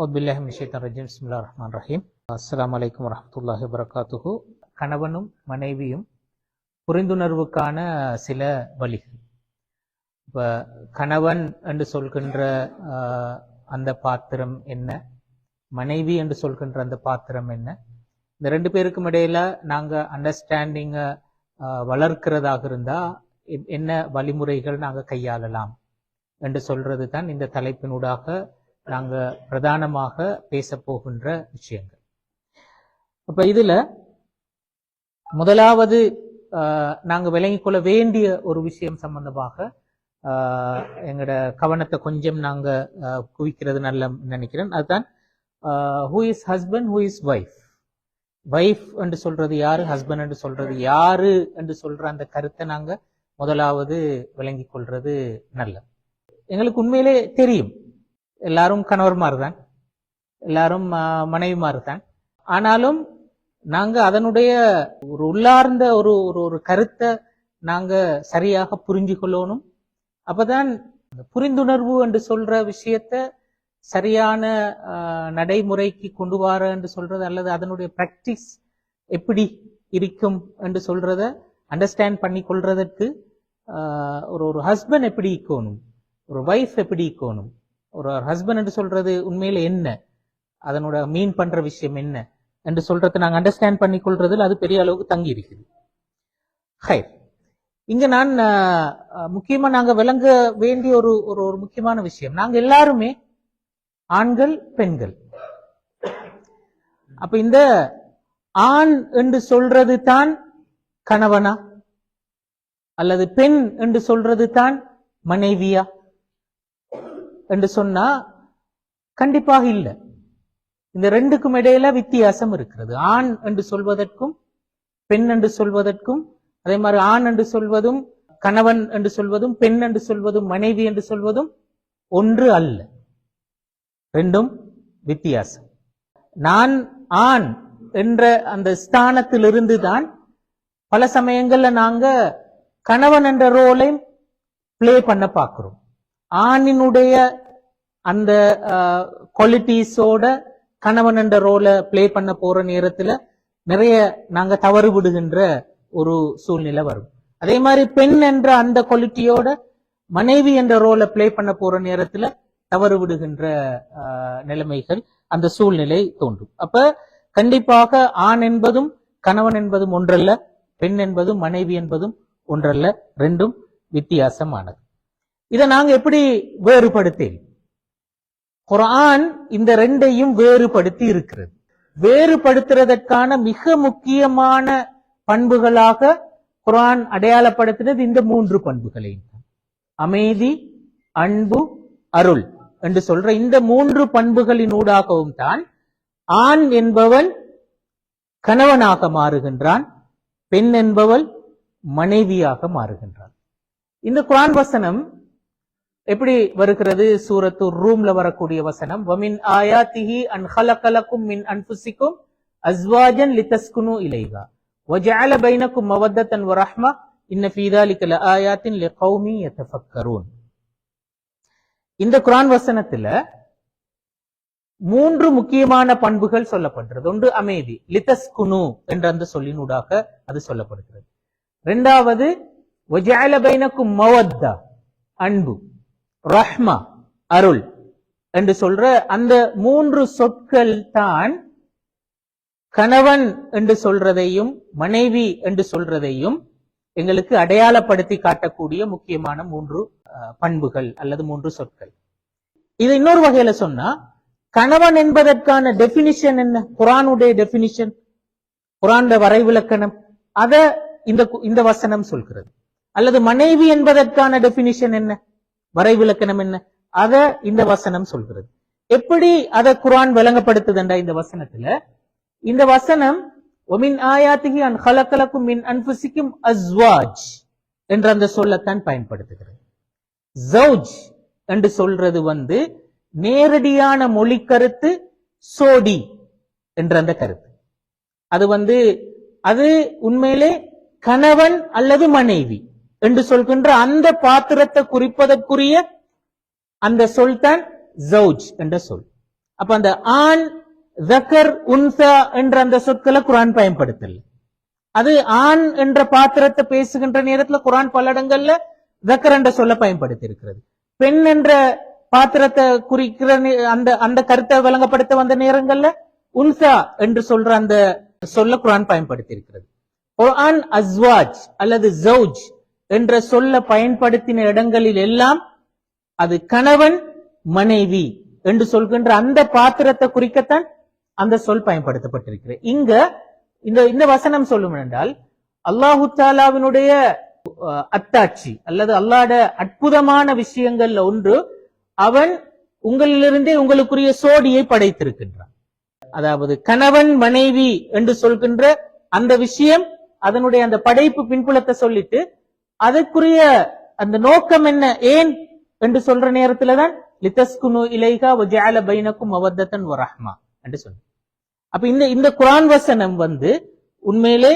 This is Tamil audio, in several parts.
பிஸ்மில்லாஹிர்ரஹ்மானிர்ரஹீம். அஸ்ஸலாமு அலைக்கும் வரஹ்மத்துல்லாஹி வபரகாத்துஹு. கணவனும் மனைவியும் புரிந்துணர்வுக்கான சில வழிகள். இப்ப கணவன் என்று சொல்கின்ற அந்த பாத்திரம் என்ன, மனைவி என்று சொல்கின்ற அந்த பாத்திரம் என்ன, இந்த ரெண்டு பேருக்கும் இடையில நாங்க அண்டர்ஸ்டாண்டிங்க வளர்க்கிறதாக இருந்தா என்ன வழிமுறைகள் நாங்க கையாளலாம் என்று சொல்றது தான் இந்த தலைப்பினூடாக நாங்க பிரதானமாக பேச போகின்ற விஷயங்கள். அப்ப இதுல முதலாவது நாங்க விளங்கிக் கொள்ள வேண்டிய ஒரு விஷயம் சம்பந்தமாக எங்களோட கவனத்தை கொஞ்சம் நாங்க குவிக்கிறது நல்ல நினைக்கிறேன். அதுதான் who is husband, who is wife. Wife என்று சொல்றது யாரு, ஹஸ்பண்ட் என்று சொல்றது யாரு என்று சொல்ற அந்த கருத்தை நாங்க முதலாவது விளங்கிக் கொள்றது நல்ல. எங்களுக்கு உண்மையிலே தெரியும், எல்லாரும் கணவர்மார் தான், எல்லாரும் மனைவிமார் தான். ஆனாலும் நாங்க அதனுடைய ஒரு உள்ளார்ந்த ஒரு ஒரு கருத்தை நாங்க சரியாக புரிஞ்சு கொள்ளணும். அப்பதான் புரிந்துணர்வு என்று சொல்ற விஷயத்த சரியான நடைமுறைக்கு கொண்டு வர என்று சொல்றது, அல்லது அதனுடைய பிராக்டிஸ் எப்படி இருக்கும் என்று சொல்றத அண்டர்ஸ்டாண்ட் பண்ணி கொள்றதற்கு ஒரு ஹஸ்பண்ட் எப்படி இருக்கணும், ஒரு வைஃப் எப்படி இருக்கணும், ஒரு ஹஸ்பண்ட் என்று சொல்றது உண்மையில என்ன, அதனோட மீன் பண்ற விஷயம் என்ன என்று சொல்றதை நாங்க அண்டர்ஸ்டாண்ட் பண்ணி கொள்றதுல அது பெரிய அளவுக்கு தங்கி இருக்குது. இங்க நான் முக்கியமா நாங்க விளங்க வேண்டிய ஒரு ஒரு முக்கியமான விஷயம், நாங்க எல்லாருமே ஆண்கள் பெண்கள். அப்ப இந்த ஆண் என்று சொல்றது தான் கணவனா, அல்லது பெண் என்று சொல்றது தான் மனைவியா என்று சொன்னா கண்டிப்பாக இல்லை. இந்த ரெண்டுக்கும் இடையில வித்தியாசம் இருக்கிறது. ஆண் என்று சொல்வதற்கும் பெண் என்று சொல்வதற்கும், அதே மாதிரி ஆண் என்று சொல்வதும் கணவன் என்று சொல்வதும் பெண் என்று சொல்வதும் மனைவி என்று சொல்வதும் ஒன்று அல்ல, ரெண்டும் வித்தியாசம். நான் ஆண் என்ற அந்த ஸ்தானத்திலிருந்து தான் பல சமயங்கள்ல நாங்க கணவன் என்ற ரோலை பிளே பண்ண பார்க்கிறோம். ஆணினுடைய அந்த குவாலிட்டிஸோட கணவன் என்ற ரோலை பிளே பண்ண போற நேரத்துல நிறைய நாங்க தவறு விடுகின்ற ஒரு சூழ்நிலை வரும். அதே மாதிரி பெண் என்ற அந்த குவாலிட்டியோட மனைவி என்ற ரோலை பிளே பண்ண போற நேரத்துல தவறு விடுகின்ற நிலைமைகள், அந்த சூழ்நிலை தோன்றும். அப்ப கண்டிப்பாக ஆண் என்பதும் கணவன் என்பதும் ஒன்றல்ல, பெண் என்பதும் மனைவி என்பதும் ஒன்றல்ல, ரெண்டும் வித்தியாசமானது. இதை நாங்க எப்படி வேறுபடுத்தி, குர்ஆன் இந்த ரெண்டையும் வேறுபடுத்தி இருக்கிறது. வேறுபடுத்துறதற்கான மிக முக்கியமான பண்புகளாக குர்ஆன் அடையாளப்படுத்தினது இந்த மூன்று பண்புகளையும், அமைதி, அன்பு, அருள் என்று சொல்ற இந்த மூன்று பண்புகளின் ஊடாகவும் தான் ஆண் என்பவன் கணவனாக மாறுகின்றான், பெண் என்பவள் மனைவியாக மாறுகின்றான். இந்த குர்ஆன் வசனம் எப்படி வருகிறது? சூரத்து ரூம்ல வரக்கூடிய வசனம், வமின் ஆயாத்திஹி அன் ஹலகலக்கும் மின் அன்ஃபுசிக்கும் அஸ்வாஜன் லிதஸ்குனு இலைஹா வஜஅல பைனக்கும் மவத்தன் வரஹ்மா இன்ன ஃபீ ذلك லஆயாத்தின் லிகௌமி யதஃபக்கரூன். இந்த குர்ஆன் வசனத்துல மூன்று முக்கியமான பண்புகள் சொல்லப்படுகிறது. ஒன்று அமைதி, லிதஸ்குனு என்ற அந்த சொல்லினூடாக அது சொல்லப்படுகிறது. இரண்டாவது வஜஅல பைனக்கும் மவத்தா, அன்பு, ரஹ்மா, அருள் என்று சொல்ற அந்த மூன்று சொற்கள் தான் கணவன் என்று சொல்றதையும் மனைவி என்று சொல்றதையும் எங்களுக்கு அடையாளப்படுத்தி காட்டக்கூடிய முக்கியமான மூன்று பண்புகள் அல்லது மூன்று சொற்கள். இது இன்னொரு வகையில சொன்னா, கணவன் என்பதற்கான டெபினிஷன் என்ன, குர்ஆனுடைய டெபினிஷன், குர்ஆனுடைய வரைவிலக்கணம், அத இந்த வசனம் சொல்கிறது. அல்லது மனைவி என்பதற்கான டெபினிஷன் என்ன, வரைவிலக்கணம் என்ன, அத இந்த வசனம் சொல்கிறது. எப்படி அதை குர்ஆன் விளங்கப்படுத்துதுண்டா இந்த வசனத்துல, இந்த வசனம் ஒமின் ஆயாத்திஹி அன் ஹலகலக்கும் மின் அன்ஃபுசிக்கும் அஸ்வாஜ் என்ற அந்த சொல்லத்தான் பயன்படுத்துகிறது. ஜௌஜ் என்று சொல்றது நேரடியான மொழி கருத்து சோடி என்ற அந்த கருத்து. அது உண்மையிலே கணவன் அல்லது மனைவி என்று சொல்கின்ற அந்த பாத்திரத்தை குறிப்பதற்குரிய அந்த சொல் தான் ஜௌஜ் என்ற சொல். அப்ப அந்த ஆண், தக்கர், உன்சா என்ற அந்த சொற்களை குர்ஆன் பயன்படுத்தல. அது ஆண் என்ற பாத்திரத்தை பேசுகின்ற நேரத்துல குர்ஆன் பல இடங்கள்ல தக்கர் என்ற சொல்ல பயன்படுத்தி இருக்கிறது. பெண் என்ற பாத்திரத்தை குறிக்கிற அந்த அந்த கருத்தை விளங்கப்படுத்த வந்த நேரங்கள்ல உன்சா என்று சொல்ற அந்த சொல்ல குர்ஆன் பயன்படுத்தி இருக்கிறது. குர்ஆன் அஸ்வாஜ் அல்லது ஜௌஜ் என்ற சொல்ல பயன்படுத்தின இடங்களில் எல்லாம் அது கணவன், மனைவி என்று சொல்கின்ற அந்த பாத்திரத்தை குறிக்கத்தான் அந்த சொல் பயன்படுத்தப்பட்டிருக்கிறது. இங்க இந்த வசனம் சொல்லும் என்றால் அல்லாஹு தாலாவினுடைய அத்தாட்சி அல்லது அல்லாஹ்வுடைய அற்புதமான விஷயங்கள்ல ஒன்று, அவன் உங்களிலிருந்தே உங்களுக்குரிய சோடியை படைத்திருக்கின்றான். அதாவது கணவன் மனைவி என்று சொல்கின்ற அந்த விஷயம், அதனுடைய அந்த படைப்பு பின்புலத்தை சொல்லிட்டு அதற்குரிய அந்த நோக்கம் என்ன, ஏன் என்று சொல்ற நேரத்துலதான் லிதஸ்குனு இலைஹா வஜஅல பைனக்கும் மவத்தன் வரஹ்மா என்று சொன்ன. அப்ப இந்த குர்ஆன் வசனம் உண்மையிலே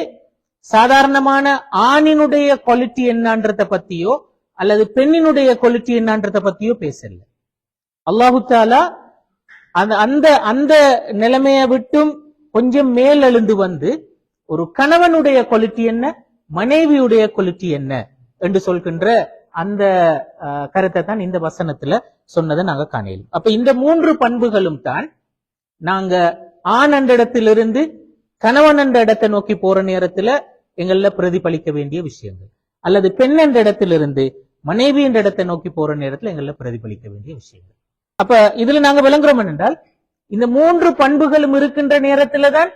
சாதாரணமான ஆணினுடைய குவாலிட்டி என்னன்றத பத்தியோ அல்லது பெண்ணினுடைய குவாலிட்டி என்னன்றத பத்தியோ பேசல. அல்லாஹு தஆலா அந்த அந்த நிலைமையை விட்டும் கொஞ்சம் மேல் எழுந்து ஒரு கணவனுடைய குவாலிட்டி என்ன, மனைவியுடைய குவாலிட்டி என்ன என்று சொல்கின்ற அந்த கருத்தை தான் இந்த வசனத்துல சொன்னதை நாங்க காணலாம். அப்ப இந்த 3 பண்புகளும் தான் நாங்க ஆண் என்ற இடத்திலிருந்து கணவன் என்ற இடத்தை நோக்கி போற நேரத்துல எங்கள பிரதிபலிக்க வேண்டிய விஷயங்கள், அல்லது பெண் என்ற இடத்திலிருந்து மனைவி என்ற இடத்தை நோக்கி போற நேரத்துல எங்கள பிரதிபலிக்க வேண்டிய விஷயங்கள். அப்ப இதுல நாங்க விளங்குறோம் என்றால் இந்த 3 பண்புகளும் இருக்கின்ற நேரத்துல தான்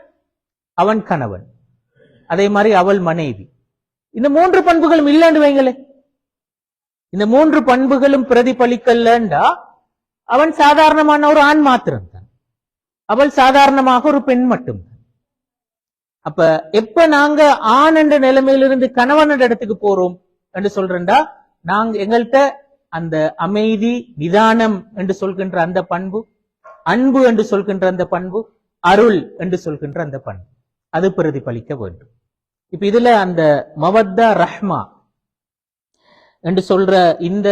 அவன் கணவன், அதே மாதிரி அவள் மனைவி. இந்த 3 பண்புகளும் இல்லைன்னு வைங்களே, இந்த 3 பண்புகளும் பிரதிபலிக்கலண்டா அவன் சாதாரணமான ஒரு ஆண் மாத்திரம் தான், அவள் சாதாரணமாக ஒரு பெண் மட்டும். அப்ப எப்ப நாங்க ஆண் என்ற நிலைமையிலிருந்து கணவன் என்ற இடத்துக்கு போறோம் என்று சொல்றா, நாங்க எங்கள்கிட்ட அந்த அமைதி, நிதானம் என்று சொல்கின்ற அந்த பண்பு, அன்பு என்று சொல்கின்ற அந்த பண்பு, அருள் என்று சொல்கின்ற அந்த பண்பு அது பிரதிபலிக்க வேண்டும். இப்ப இதுல அந்த மவத்தா ரஹ்மா என்று சொல்ற இந்த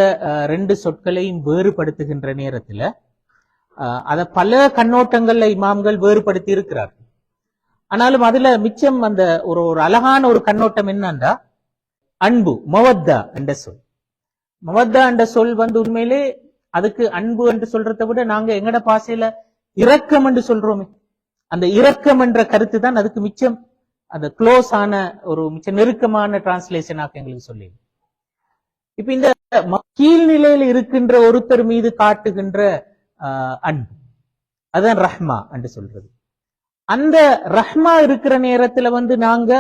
2 சொற்களையும் வேறுபடுத்துகின்ற நேரத்துல அத பல கண்ணோட்டங்கள்ல இமாம்கள் வேறுபடுத்தி இருக்கிறார்கள். ஆனாலும் அதுல மிச்சம் அந்த ஒரு அழகான ஒரு கண்ணோட்டம் என்னன்னா அன்பு, மவத்தா என்ற சொல். மவத்தா என்ற சொல் உண்மையிலே அதுக்கு அன்பு என்று சொல்றதை விட நாங்க எங்கட பாசையில இரக்கம் என்று சொல்றோமே, அந்த இரக்கம் என்ற கருத்து தான் அதுக்கு மிச்சம் அந்த க்ளோஸ் ஆன ஒரு மிச்ச நெருக்கமான டிரான்ஸ்லேஷனாக எங்களுக்கு சொல்லி. இப்ப இந்த கீழ்நிலையில் இருக்கின்ற ஒருத்தர் மீது காட்டுகின்ற அன்பு, அதுதான் ரஹ்மா என்று சொல்றது. அந்த ரஹ்மா இருக்கிற நேரத்துல நாங்க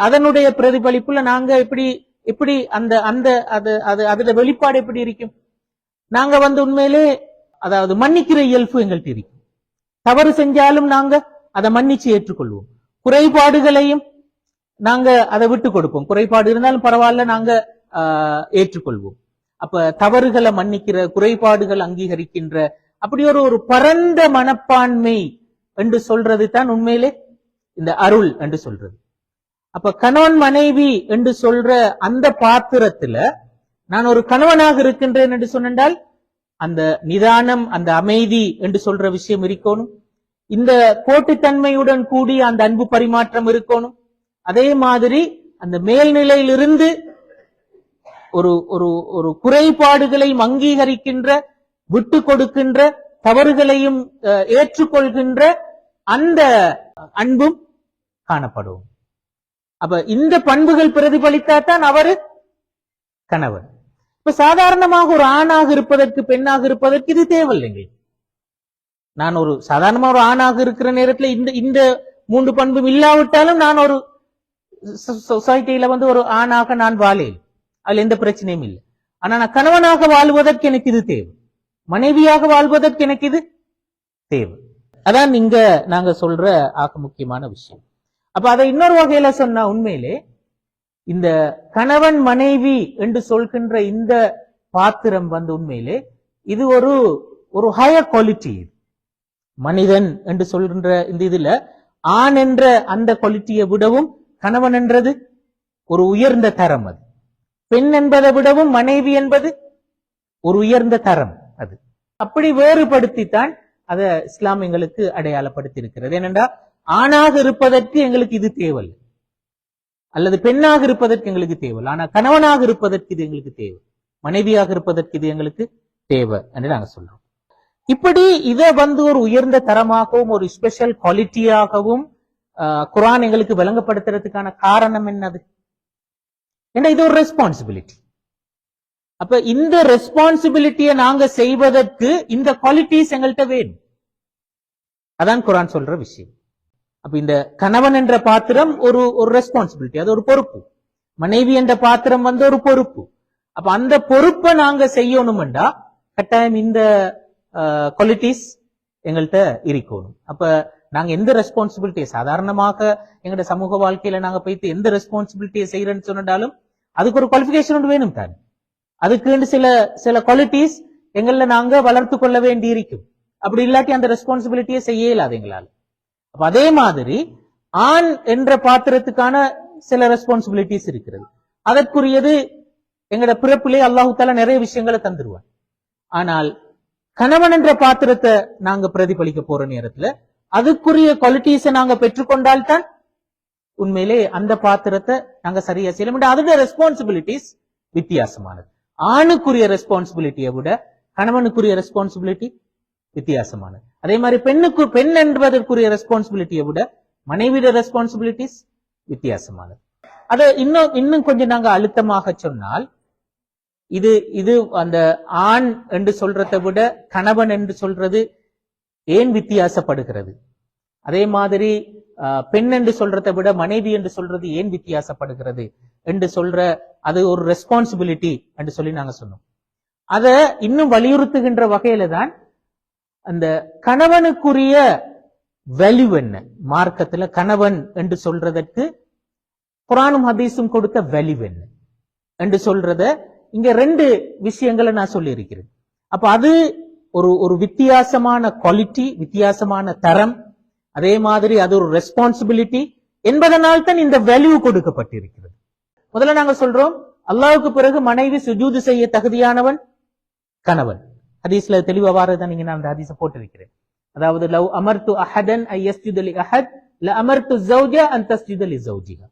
அதனுடைய பிரதிபலிப்புல நாங்க எப்படி அந்த அந்த அதுல வெளிப்பாடு எப்படி இருக்கும், நாங்க உண்மையிலே அதாவது மன்னிக்கிற இயல்பு எங்கள்கிட்ட இருக்கும். தவறு செஞ்சாலும் நாங்க அதை மன்னிச்சு ஏற்றுக்கொள்வோம், குறைபாடுகளையும் நாங்க அதை விட்டு கொடுப்போம், குறைபாடு இருந்தாலும் பரவாயில்ல நாங்க ஏற்றுக்கொள்வோம். அப்ப தவறுகளை மன்னிக்கிற, குறைபாடுகள் அங்கீகரிக்கின்ற அப்படி ஒரு பரந்த மனப்பான்மை என்று சொல்றது தான் உண்மையிலே இந்த அருள் என்று சொல்றது. அப்ப கணவன் மனைவி என்று சொல்ற அந்த பாத்திரத்துல நான் ஒரு கணவனாக இருக்கின்றேன் என்று சொன்னால் அந்த நிதானம், அந்த அமைதி என்று சொல்ற விஷயம் இருக்கணும், இந்த போட்டித்தன்மையுடன் கூடிய அந்த அன்பு பரிமாற்றம் இருக்கணும். அதே மாதிரி அந்த மேல்நிலையிலிருந்து ஒரு ஒரு ஒரு குறைபாடுகளையும் அங்கீகரிக்கின்ற, விட்டு கொடுக்கின்ற, தவறுகளையும் ஏற்றுக்கொள்கின்ற அந்த அன்பும் காணப்படும். அப்ப இந்த பண்புகள் பிரதிபலித்தாத்தான் அவரு கணவன். இப்ப சாதாரணமாக ஒரு ஆணாக இருப்பதற்கு, பெண்ணாக இருப்பதற்கு இது தேவையில்லைங்க. நான் ஒரு சாதாரணமா ஒரு ஆணாக இருக்கிற நேரத்துல இந்த 3 பண்பும் இல்லாவிட்டாலும் நான் ஒரு சொசைட்டியில ஒரு ஆணாக நான் வாழேன், அதுல எந்த பிரச்சனையும் இல்லை. ஆனா நான் கணவனாக வாழ்வதற்கு எனக்கு இது தேவை, மனைவியாக வாழ்வதற்கு எனக்கு இது தேவை. அதான் இங்க நாங்க சொல்ற ஆக முக்கியமான விஷயம். அப்ப அதை இன்னொரு வகையில சொன்னா உண்மையிலே இந்த கணவன் மனைவி என்று சொல்கின்ற இந்த பாத்திரம் உண்மையிலே இது ஒரு ஹையர் குவாலிட்டி. மனிதன் என்று சொல்கின்ற இந்த இதுல ஆண் என்ற அந்த குவாலிட்டியை விடவும் கணவன் என்றது ஒரு உயர்ந்த தரம். அது பெண் என்பதை விடவும் மனைவி என்பது ஒரு உயர்ந்த தரம். அது அப்படி வேறுபடுத்தித்தான் அதை இஸ்லாம் எங்களுக்கு அடையாளப்படுத்தி இருக்கிறது. ஏனென்றா ஆணாக இருப்பதற்கு எங்களுக்கு இது தேவை, அல்லது பெண்ணாக இருப்பதற்கு எங்களுக்கு தேவை. ஆனா கணவனாக இருப்பதற்கு இது எங்களுக்கு தேவை, மனைவியாக இருப்பதற்கு இது எங்களுக்கு தேவை என்று நாங்க சொல்றோம். இப்படி இதை ஒரு உயர்ந்த தரமாகவும் ஒரு ஸ்பெஷல் குவாலிட்டியாகவும் குர்ஆன் எங்களுக்கு விளங்கப்படுத்துறதுக்கான காரணம் என்னது? ஏன்னா இது ஒரு ரெஸ்பான்சிபிலிட்டி. அப்ப இந்த ரெஸ்பான்சிபிலிட்டியை நாங்க செய்வதற்கு இந்த குவாலிட்டிஸ் எங்கள்கிட்ட வேணும். அதான் குர்ஆன் சொல்ற விஷயம். அப்ப இந்த கணவன் என்ற பாத்திரம் ஒரு ரெஸ்பான்சிபிலிட்டி, அது ஒரு பொறுப்பு. மனைவி என்ற பாத்திரம் ஒரு பொறுப்பு. அப்ப அந்த பொறுப்பை நாங்க செய்யணும்டா கட்டாயம் இந்த குவாலிட்டிஸ் எங்கள்கிட்ட இருக்கணும். அப்ப நாங்க எந்த ரெஸ்பான்சிபிலிட்டியை சாதாரணமாக எங்களோட சமூக வாழ்க்கையில நாங்க போயிட்டு எந்த ரெஸ்பான்சிபிலிட்டியை செய்யறேன்னு சொன்னாலும் அதுக்கு ஒரு குவாலிபிகேஷன் வேணும் தானே. அதுக்கு சில குவாலிட்டிஸ் எங்கள நாங்க வளர்த்து கொள்ள வேண்டி இருக்கும். அப்படி இல்லாட்டி அந்த ரெஸ்பான்சிபிலிட்டியை செய்ய இயலாது எங்களால. அப்ப அதே மாதிரி ஆண் என்ற பாத்திரத்துக்கான சில ரெஸ்பான்சிபிலிட்டிஸ் இருக்கிறது. அதற்குரியது எங்களோட பிறப்பிலே அல்லாஹு தஆலா நிறைய விஷயங்களை தந்துருவார். ஆனால் கணவன் என்ற பாத்திரத்தை நாங்க பிரதிபலிக்க போற நேரத்துல அதுக்குரிய குவாலிட்டிஸை நாங்க பெற்றுக்கொண்டால்தான் உண்மையிலே அந்த பாத்திரத்தை நாங்க சரியா செய்யலாம். அதோட ரெஸ்பான்சிபிலிட்டிஸ் வித்தியாசமானது. ஆணுக்குரிய ரெஸ்பான்சிபிலிட்டியை விட கணவனுக்குரிய ரெஸ்பான்சிபிலிட்டி வித்தியாசமானது. அதே மாதிரி பெண் என்பதற்குரிய ரெஸ்பான்சிபிலிட்டியை விட மனைவியோட ரெஸ்பான்சிபிலிட்டிஸ் வித்தியாசமானது. அதை இன்னும் கொஞ்சம் நாங்க அழுத்தமாக சொன்னால் இது அந்த ஆண் என்று சொல்றதை விட கணவன் என்று சொல்றது ஏன் வித்தியாசப்படுகிறது, அதே மாதிரி பெண் என்று சொல்றதை விட மனைவி என்று சொல்றது ஏன் வித்தியாசப்படுகிறது என்று சொல்ற அது ஒரு ரெஸ்பான்சிபிலிட்டி என்று சொல்லி நாங்க சொன்னோம். அதை இன்னும் வலியுறுத்துகின்ற வகையில தான் அந்த கணவனுக்குரிய வேல்யூ என்ன, மார்க்கத்துல கணவன் என்று சொல்றதற்கு குர்ஆனும் ஹதீஸும் கொடுத்த வேல்யூ என்ன என்று சொல்றத இங்க ரெண்டு விஷயங்களை நான் சொல்லி இருக்கிறேன். அப்ப அது ஒரு வித்தியாசமான குவாலிட்டி, வித்தியாசமான தரம், அதே மாதிரி அது ஒரு ரெஸ்பான்சிபிலிட்டி என்பதனால் தான் இந்த வேல்யூ கொடுக்கப்பட்டிருக்கிறது. முதல்ல நாங்க சொல்றோம் அல்லாஹ்வுக்கு பிறகு மனைவி சுஜூது செய்ய தகுதியானவன் கணவன். ஹதீஸ்ல தெளிவா வாரதான் நீங்க நான் அந்த ஹதீஸை போட்டிருக்கிறேன். அதாவது லவ் அமர்து அஹதன் ஐ யஸ்ஜுத லி அஹத் ல அமர்து ஸௌஜா அன் தஸ்ஜுத லி ஸௌஜிஹா.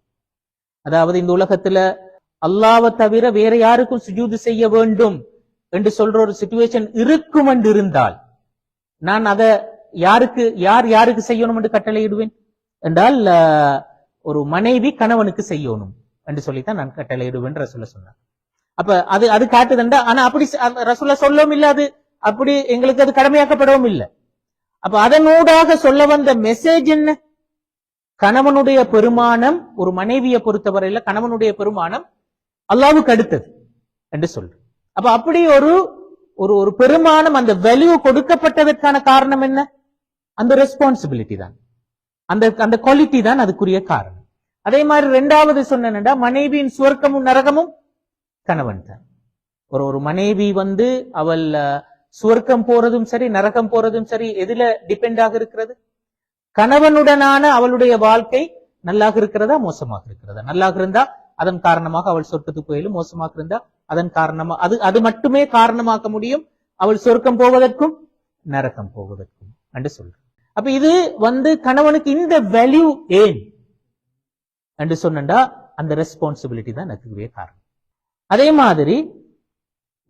அதாவது இந்த உலகத்துல அல்லாஹ்வை தவிர வேற யாருக்கும் சுஜூது செய்ய வேண்டும் என்று சொல்ற ஒரு சிச்சுவேஷன் இருக்கும் என்று இருந்தால் நான் அதை யாருக்கு செய்யணும் என்று கட்டளையிடுவேன் என்றால் ஒரு மனைவி கணவனுக்கு செய்யணும் என்று சொல்லித்தான் நான் கட்டளையிடுவேன் ரசூலுல்லாஹ் சொன்னார். அப்ப அது காட்டுதுண்டா. ஆனா அப்படி ரசூலுல்லாஹ் சொல்லவும் இல்ல, அது அப்படி எங்களுக்கு அது கடமையாக்கப்படவும் இல்லை. அப்ப அதனூடாக சொல்ல வந்த மெசேஜ் என்ன? கணவனுடைய பெருமானம் ஒரு மனைவியை பொறுத்தவரையில கணவனுடைய பெருமானம் அல்லாஹ்வுக்கு அடுத்தது என்று சொல்றேன். அப்ப அப்படி ஒரு பெருமானம் அந்த வேல்யூ கொடுக்கப்பட்டதற்கான காரணம் என்ன? அந்த ரெஸ்பான்சிபிலிட்டி தான், அந்த குவாலிட்டி தான் அதுக்குரிய காரணம். அதே மாதிரி ரெண்டாவது சொன்னா மனைவியின் சுவர்க்கமும் நரகமும் கணவன் தான். ஒரு மனைவி அவள் சுவர்க்கம் போறதும் சரி நரகம் போறதும் சரி எதுல டிபெண்ட் ஆக இருக்கிறது? கணவனுடனான அவளுடைய வாழ்க்கை நல்லாக இருக்கிறதா மோசமாக இருக்கிறதா? நல்லாக இருந்தா அதன் காரணமாக அவள் சொர்க்கத்துக்கு போயிலும், மோசமாக இருந்தா அதன் காரணமா அது மட்டுமே காரணமாக்க முடியும் அவள் சொர்க்கம் போவதற்கும் நரகம் போவதற்கும் என்று சொல்ற. அப்ப இது கணவனுக்கு இந்த வேல்யூ ஏன் என்று சொன்னா அந்த ரெஸ்பான்சிபிலிட்டி தான் அதுவே காரணம். அதே மாதிரி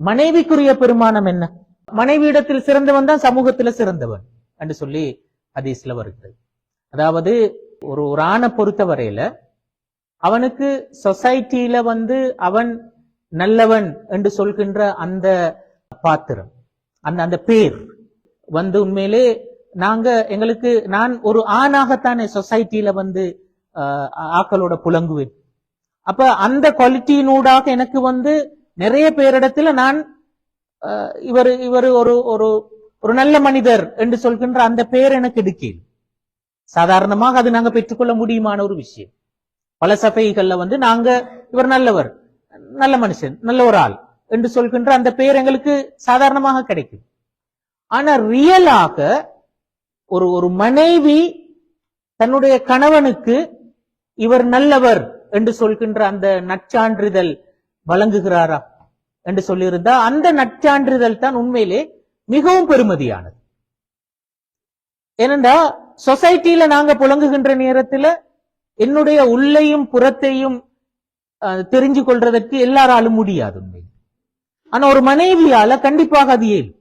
மனைவிக்குரிய பெருமானம் என்ன? மனைவியிடத்தில் சிறந்தவன் தான் சமூகத்துல சிறந்தவன் என்று சொல்லி ஹதீஸ்ல வருகிறது. அதாவது ஒரு ஆணை பொறுத்தவரையில அவனுக்கு சொசைட்டியில அவன் நல்லவன் என்று சொல்கின்ற அந்த பாத்திரம், அந்த பேர் உண்மையிலே நான் ஒரு ஆணாகத்தானே சொசைட்டியில ஆக்களோட புலங்குவேன். அப்ப அந்த குவாலிட்டியினூடாக எனக்கு நிறைய பேரிடத்துல நான் இவர் ஒரு நல்ல மனிதர் என்று சொல்கின்ற அந்த பேர் எனக்கு எடுக்கேன். சாதாரணமாக அது நாங்க பெற்றுக்கொள்ள முடியுமான ஒரு விஷயம். பல சபைகள்ல நாங்க இவர் நல்லவர், நல்ல மனுஷன், நல்ல ஒரு ஆள் என்று சொல்கின்ற அந்த பெயர் எங்களுக்கு சாதாரணமாக கிடைக்கும். ஆனா ரியலாக ஒரு மனைவி தன்னுடைய கணவனுக்கு இவர் நல்லவர் என்று சொல்கின்ற அந்த நற்சான்றிதழ் வழங்குகிறாரா என்று சொல்லியிருந்தா அந்த நற்சான்றிதழ் தான் உண்மையிலே மிகவும் பெருமதியானது. ஏனென்றா சொசைட்டில நாங்க புழங்குகின்ற நேரத்துல என்னுடைய உள்ளையும் புறத்தையும் தெரிஞ்சு கொள்றதற்கு எல்லாராலும் முடியாது உண்மை. ஆனா ஒரு மனைவியால கண்டிப்பாக அது இயலும்.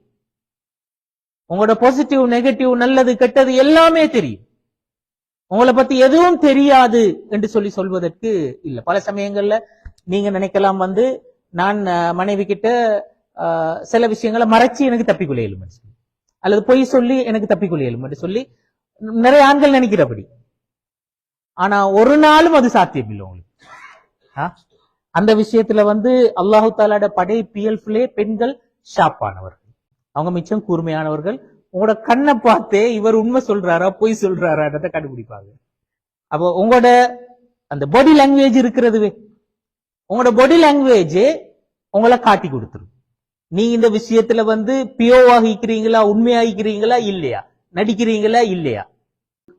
உங்களோட பாசிட்டிவ் நெகட்டிவ் நல்லது கெட்டது எல்லாமே தெரியும். உங்களை பத்தி எதுவும் தெரியாது என்று சொல்வதற்கு இல்ல. பல சமயங்கள்ல நீங்க நினைக்கலாம் நான் மனைவி கிட்ட சில விஷயங்களை மறைச்சு எனக்கு தப்பிக்கொள்ள இயலும் அல்லது பொய் சொல்லி எனக்கு தப்பிக்கொள்ள இயலும் என்று சொல்லி நிறைய ஆண்கள் நினைக்கிறபடி. ஆனா ஒரு நாளும் அது சாத்தியம் இல்லை உங்களுக்கு. அந்த விஷயத்துல அல்லாஹு தாலாட படைப்பியல்பிலே பெண்கள் ஷாப்பானவர்கள், அவங்க மிச்சம் கூர்மையானவர்கள். உங்களோட கண்ணை பார்த்தே இவர் உண்மை சொல்றாரா பொய் சொல்றாரான்றதை கண்டுபிடிப்பாங்க. அப்போ உங்களோட அந்த பாடி லாங்குவேஜ் இருக்கிறதுவே, உங்களோட பாடி லாங்குவேஜ் உங்களை காட்டி கொடுத்துரும். நீ இந்த விஷயத்துல பியோவாகிக்கிறீங்களா, உண்மையாகிக்கிறீங்களா இல்லையா, நடிக்கிறீங்களா இல்லையா,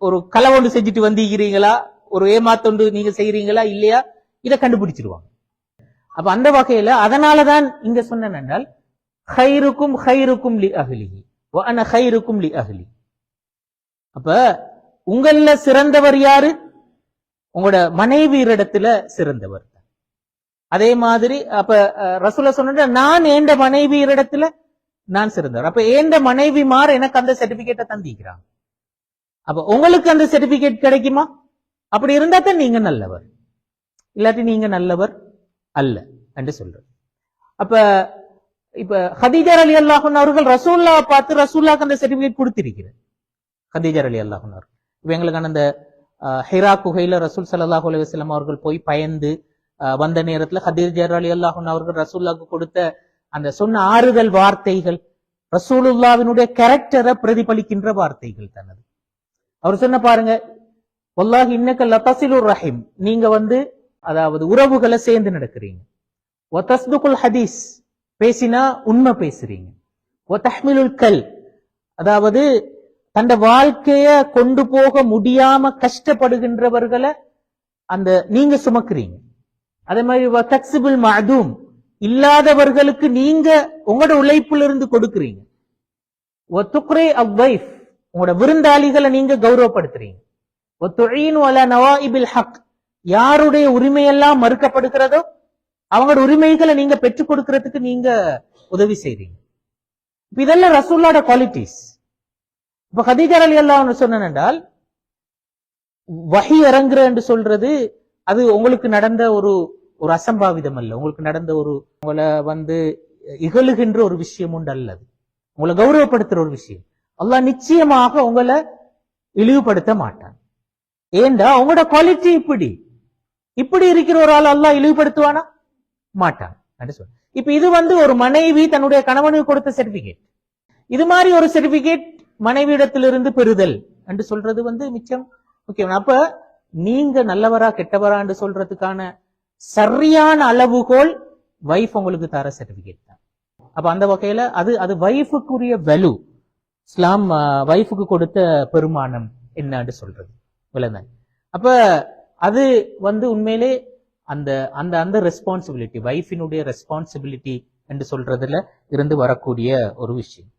ஒரு களவொண்டு செஞ்சுட்டு வந்திருக்கிறீங்களா, ஒரு ஏமாத்தொண்டு நீங்க செய்யறீங்களா இல்லையா, இதை கண்டுபிடிச்சிருவாங்க. அப்ப அந்த வகையில அதனாலதான் இங்க சொன்னால் ஹைருக்கும் ஹைருக்கும் லி அஹ்லிஹி வ அன ஹைருக்கும் லி அஹ்லி. அப்ப உங்கள சிறந்தவர் யாரு? உங்களோட மனைவியரிடத்துல சிறந்தவர். அதே மாதிரி அப்ப ரசூலுல்லாஹ் சொன்ன நான் ஏண்ட மனைவியரிடத்துல நான் சிறந்தவர். அப்ப ஏண்ட மனைவிமார் எனக்கு அந்த சர்டிபிகேட்டை தந்திக்கிறாங்க. அப்ப உங்களுக்கு அந்த சர்டிபிகேட் கிடைக்குமா? அப்படி இருந்தா தான் நீங்க நல்லவர், இல்லாட்டி நீங்க நல்லவர் அல்ல என்று சொல்ற. அப்ப இப்ப ஹதீஜா ரலியல்லாஹு அன்ஹா அவர்கள் ரசூலுல்லாஹ் பார்த்து ரசூலுல்லாஹ்க்கு அந்த சர்டிபிகேட் கொடுத்திருக்கிறார். ஹதீஜா ரலியல்லாஹு அன்ஹா இப்ப எங்களுக்கான அந்த ஹிரா குகையில ரசூல் ஸல்லல்லாஹு அலைஹி வஸல்லம் அவர்கள் போய் பயந்து வந்த நேரத்துல ஹதீஜா ரலியல்லாஹு அன்ஹா அவர்கள் ரசூலுல்லாஹ்க்கு கொடுத்த அந்த சொன்ன ஆறுதல் வார்த்தைகள் ரசூலுல்லாஹ்வினுடைய கேரக்டரை பிரதிபலிக்கின்ற வார்த்தைகள் தனது. அவர் சொன்ன பாருங்க, வல்லாஹி இன்னக லதஸிலுர் ரஹீம், நீங்க அதாவது உறவுகளை சேர்ந்து நடக்கிறீங்க. வதஸ்துகுல் ஹதீஸ், பேசினா உண்மை பேசுறீங்க. வதஹ்மிலுல் கல், அதாவது தந்த வாழ்க்கைய கொண்டு போக முடியாம கஷ்டப்படுகின்றவர்களை நீங்க சுமக்கிறீங்க. அதே மாதிரி வதக்ஸிபுல் மஅதூம், இல்லாதவர்களுக்கு நீங்க உங்களோட உழைப்புல இருந்து கொடுக்கிறீங்க. வதுக்ரி அவ்வைஃப், உங்களோட விருந்தாளிகளை நீங்க கௌரவப்படுத்துறீங்க. வதுஈனு அலா நவாஇபில் ஹக், யாருடைய உரிமையெல்லாம் மறுக்கப்படுகிறதோ அவங்களோட உரிமைகளை நீங்க பெற்றுக் கொடுக்கிறதுக்கு நீங்க உதவி செய்றீங்க. இதெல்லாம் ரசூலுல்லாஹ்வோட குவாலிட்டிஸ். இப்ப ஹதீஜா ரலியல்லாஹு அன்ஹா சொன்னால் வஹி இறங்குற என்று சொல்றது அது உங்களுக்கு நடந்த ஒரு அசம்பாவிதம் அல்ல, உங்களுக்கு நடந்த உங்களை இகழுகின்ற ஒரு விஷயம் உண்டு அல்லது உங்களை கௌரவப்படுத்துற ஒரு விஷயம். அல்லாஹ் நிச்சயமாக உங்களை இழிவுபடுத்த மாட்டான். ஏண்டா உங்களோட குவாலிட்டி இப்படி இருக்கிற ஒரு ஆள் அல்லாஹ் இழிவுபடுத்துவானா? மாட்டான். இப்ப இது ஒரு மனைவி தன்னுடைய கணவனுக்கு கொடுத்த சர்டிபிகேட். இது மாதிரி ஒரு சர்டிபிகேட் மனைவியிடத்திலிருந்து பெறுதல் என்று சொல்றது மிச்சம் முக்கியம். அப்ப நீங்க நல்லவரா கெட்டவரா என்று சொல்றதுக்கான சரியான அளவுகோல் வைஃப் உங்களுக்கு தர சர்டிபிகேட் தான். அப்ப அந்த வகையில அது வைஃபுக்குரிய வேல்யூ. இஸ்லாம் வைஃபுக்கு கொடுத்த பெருமானம் என்னன்னு சொல்றது விளந்தான். அப்ப அது உண்மையிலே அந்த அந்த அந்த ரெஸ்பான்சிபிலிட்டி, வைஃபினுடைய ரெஸ்பான்சிபிலிட்டி என்று சொல்றதுல இருந்து வரக்கூடிய ஒரு விஷயம்.